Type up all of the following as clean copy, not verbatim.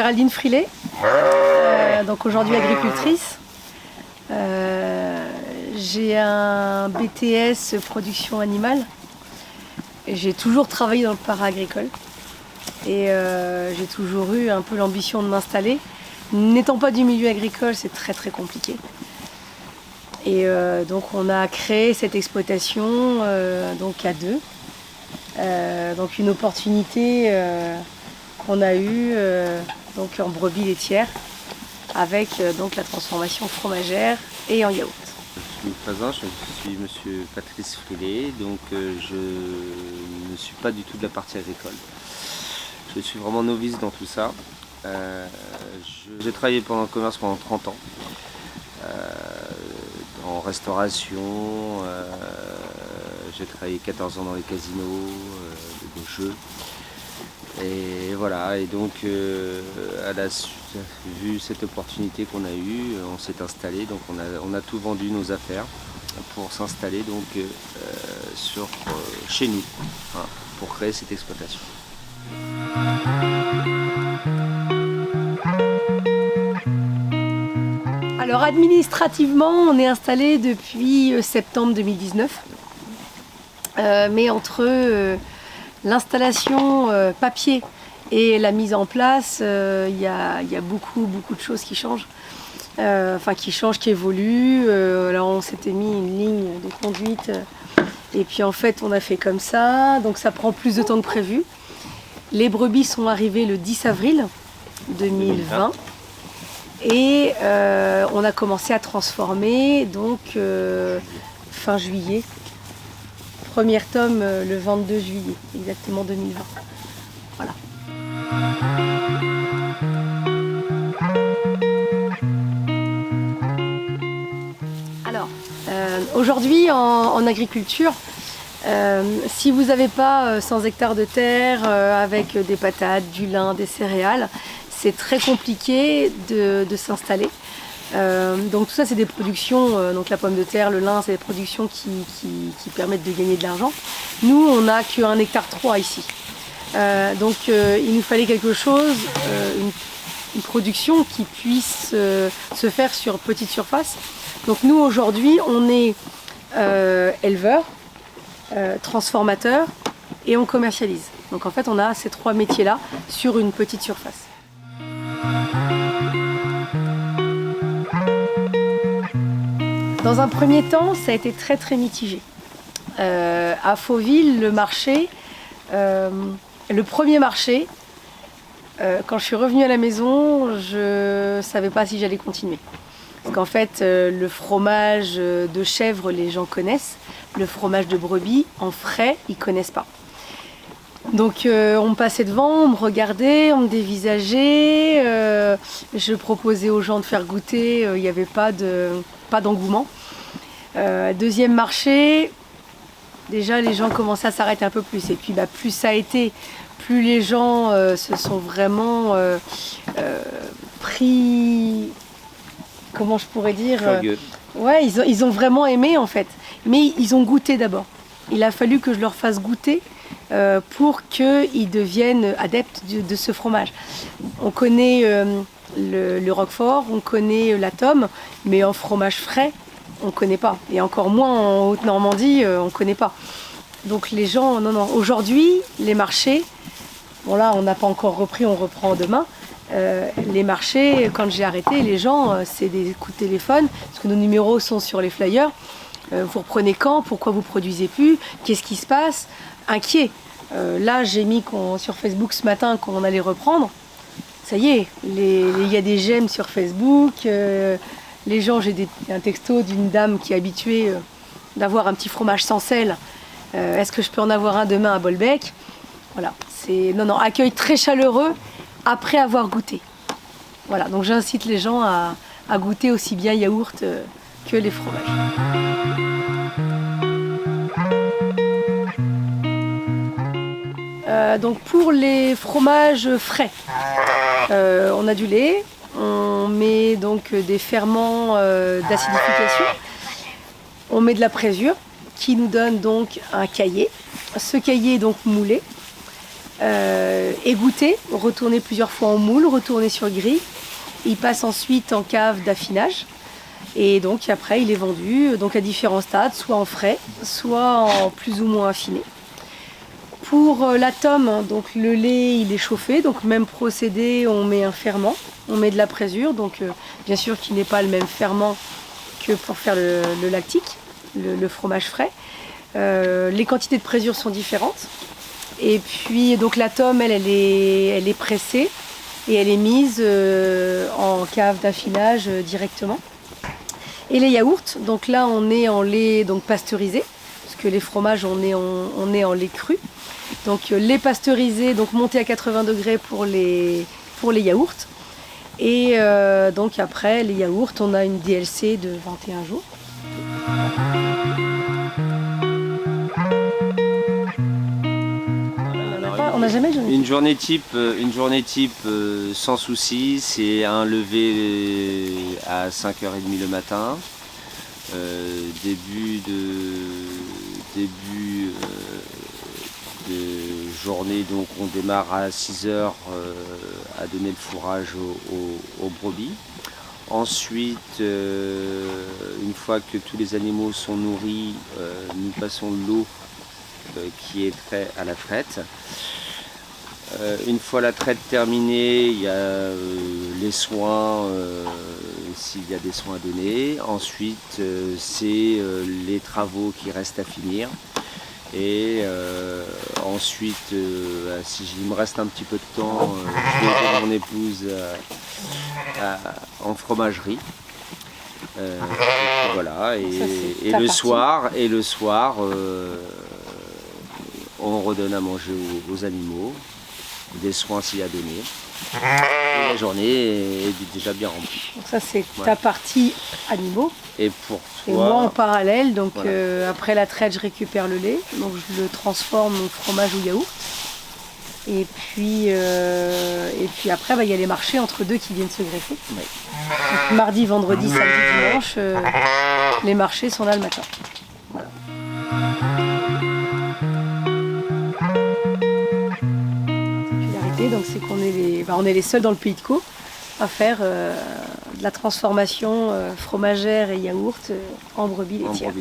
Géraldine Frilet, donc aujourd'hui agricultrice. J'ai un BTS production animale. J'ai toujours travaillé dans le para-agricole et j'ai toujours eu un peu l'ambition de m'installer. N'étant pas du milieu agricole, c'est très très compliqué. Et donc on a créé cette exploitation donc à deux. Donc une opportunité qu'on a eue donc en brebis laitière avec donc la transformation fromagère et en yaourt. Je me présente, je suis monsieur Patrice Frilet, donc je ne suis pas du tout de la partie agricole. Je suis vraiment novice dans tout ça. J'ai travaillé pendant le commerce pendant 30 ans, en restauration, j'ai travaillé 14 ans dans les casinos, de jeux. Et voilà, et donc vu cette opportunité qu'on a eue, on s'est installé, donc on a tout vendu nos affaires pour s'installer donc chez nous, hein, pour créer cette exploitation. Alors administrativement, on est installé depuis septembre 2019, mais entre l'installation papier et la mise en place, il y a beaucoup de choses qui changent, qui évoluent. Alors on s'était mis une ligne de conduite et puis en fait on a fait comme ça, donc ça prend plus de temps que prévu. Les brebis sont arrivées le 10 avril 2020 et on a commencé à transformer donc fin juillet. Premier tome le 22 juillet, exactement 2020. Voilà. Alors, aujourd'hui en agriculture, si vous n'avez pas 100 hectares de terre avec des patates, du lin, des céréales, c'est très compliqué de s'installer. Donc tout ça c'est des productions, donc la pomme de terre, le lin, c'est des productions qui permettent de gagner de l'argent. Nous on n'a qu'1,3 hectare ici. Donc il nous fallait quelque chose, une production qui puisse se faire sur petite surface. Donc nous aujourd'hui on est éleveur, transformateur et on commercialise. Donc en fait on a ces trois métiers là sur une petite surface. Dans un premier temps, ça a été très très mitigé. À Fauville, le marché, le premier marché, quand je suis revenue à la maison, je ne savais pas si j'allais continuer. Parce qu'en fait, le fromage de chèvre, les gens connaissent. Le fromage de brebis, en frais, ils ne connaissent pas. Donc on me passait devant, on me regardait, on me dévisageait, je proposais aux gens de faire goûter, il n'y avait pas d'engouement. Deuxième marché, déjà les gens commençaient à s'arrêter un peu plus. Et puis plus ça a été, plus les gens se sont vraiment pris, comment je pourrais dire, ouais, ils ont vraiment aimé en fait. Mais ils ont goûté d'abord. Il a fallu que je leur fasse goûter pour qu'ils deviennent adeptes de ce fromage. On connaît le Roquefort, on connaît la Tome, mais en fromage frais, on ne connaît pas. Et encore moins en Haute-Normandie, on ne connaît pas. Donc les gens, non. Aujourd'hui, les marchés, bon là, on n'a pas encore repris, on reprend demain. Les marchés, quand j'ai arrêté, les gens, c'est des coups de téléphone, parce que nos numéros sont sur les flyers. Vous reprenez quand? Pourquoi vous produisez plus? Qu'est-ce qui se passe? Inquiet. Là, j'ai mis sur Facebook ce matin qu'on allait reprendre. Ça y est, il y a des j'aime sur Facebook. Les gens, j'ai un texto d'une dame qui est habituée d'avoir un petit fromage sans sel. Est-ce que je peux en avoir un demain à Bolbec? Voilà, c'est accueil très chaleureux après avoir goûté. Voilà, donc j'incite les gens à goûter aussi bien yaourt que les fromages. Donc pour les fromages frais, on a du lait, on met donc des ferments d'acidification, on met de la présure qui nous donne donc un caillé. Ce caillé est donc moulé. égoutté, retourné plusieurs fois en moule, retourné sur grille. Il passe ensuite en cave d'affinage. Et donc après, il est vendu donc à différents stades, soit en frais, soit en plus ou moins affiné. Pour l'atome, donc le lait, il est chauffé, donc même procédé, on met un ferment, on met de la présure, donc bien sûr qu'il n'est pas le même ferment que pour faire le lactique, le fromage frais. Les quantités de présure sont différentes. Et puis donc l'atome, elle est pressée et elle est mise en cave d'affinage directement. Et les yaourts, donc là on est en lait donc pasteurisé, parce que les fromages on est en lait cru. Donc lait pasteurisé, donc monté à 80 degrés pour les yaourts. Et donc après les yaourts, on a une DLC de 21 jours. On n'a jamais une journée type sans souci, c'est un lever à 5h30 le matin, début de journée, donc on démarre à 6h à donner le fourrage aux brebis. Ensuite, une fois que tous les animaux sont nourris, nous passons l'eau qui est à la traite. Une fois la traite terminée, il y a les soins, s'il y a des soins à donner. Ensuite, c'est les travaux qui restent à finir. Et ensuite, si il me reste un petit peu de temps, je vais aider mon épouse en fromagerie. Voilà. Et le soir, on redonne à manger aux animaux, des soins s'il y a donné. Et la journée est déjà bien remplie. Donc ça c'est ta partie animaux. Et pour toi, et moi en parallèle, donc voilà. Après la traite je récupère le lait, donc je le transforme en fromage ou yaourt. Et puis après il y a les marchés entre deux qui viennent se greffer. Oui. Donc, mardi, vendredi, samedi, dimanche, les marchés sont là le matin. Voilà. Donc c'est qu'on est on est les seuls dans le pays de Caux à faire de la transformation fromagère et yaourt en brebis laitière.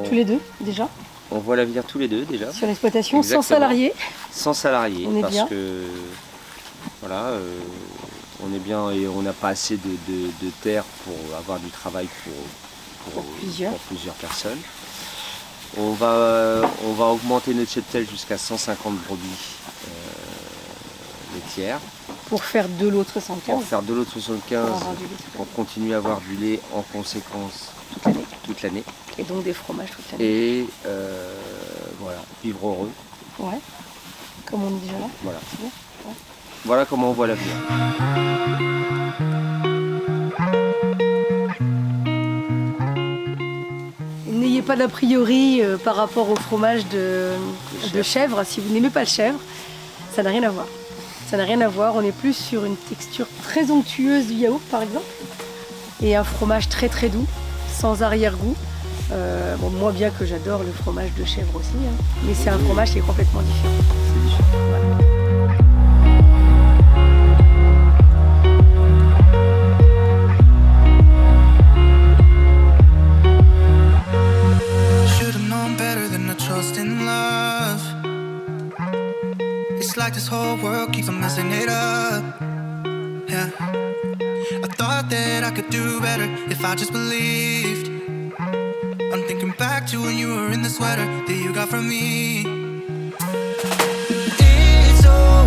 Tous les deux déjà. On voit l'avenir tous les deux déjà. Sur l'exploitation. Sans salariés. Sans salariés, on est parce bien. Que voilà, on est bien et on n'a pas assez de terre pour avoir du travail pour plusieurs personnes. On va augmenter notre cheptel jusqu'à 150 brebis laitières. Pour faire de l'eau 75. Pour faire de l'eau 75, pour continuer à avoir du lait en conséquence toute l'année. Et donc des fromages toute l'année. Et voilà, vivre heureux. Ouais, comme on est déjà là. Voilà. C'est bien. Ouais. Voilà comment on voit l'avenir. N'ayez pas d'a priori par rapport au fromage de chèvre. Si vous n'aimez pas le chèvre, ça n'a rien à voir. Ça n'a rien à voir. On est plus sur une texture très onctueuse du yaourt par exemple. Et un fromage très très doux, sans arrière-goût. Bon, moi bien que j'adore le fromage de chèvre aussi, hein, mais c'est un fromage qui est complètement différent. C'est différent. Voilà. It's like this whole world keeps on messing it up. Yeah, I thought that I could do better if I just believed. I'm thinking back to when you were in the sweater that you got from me. It's over.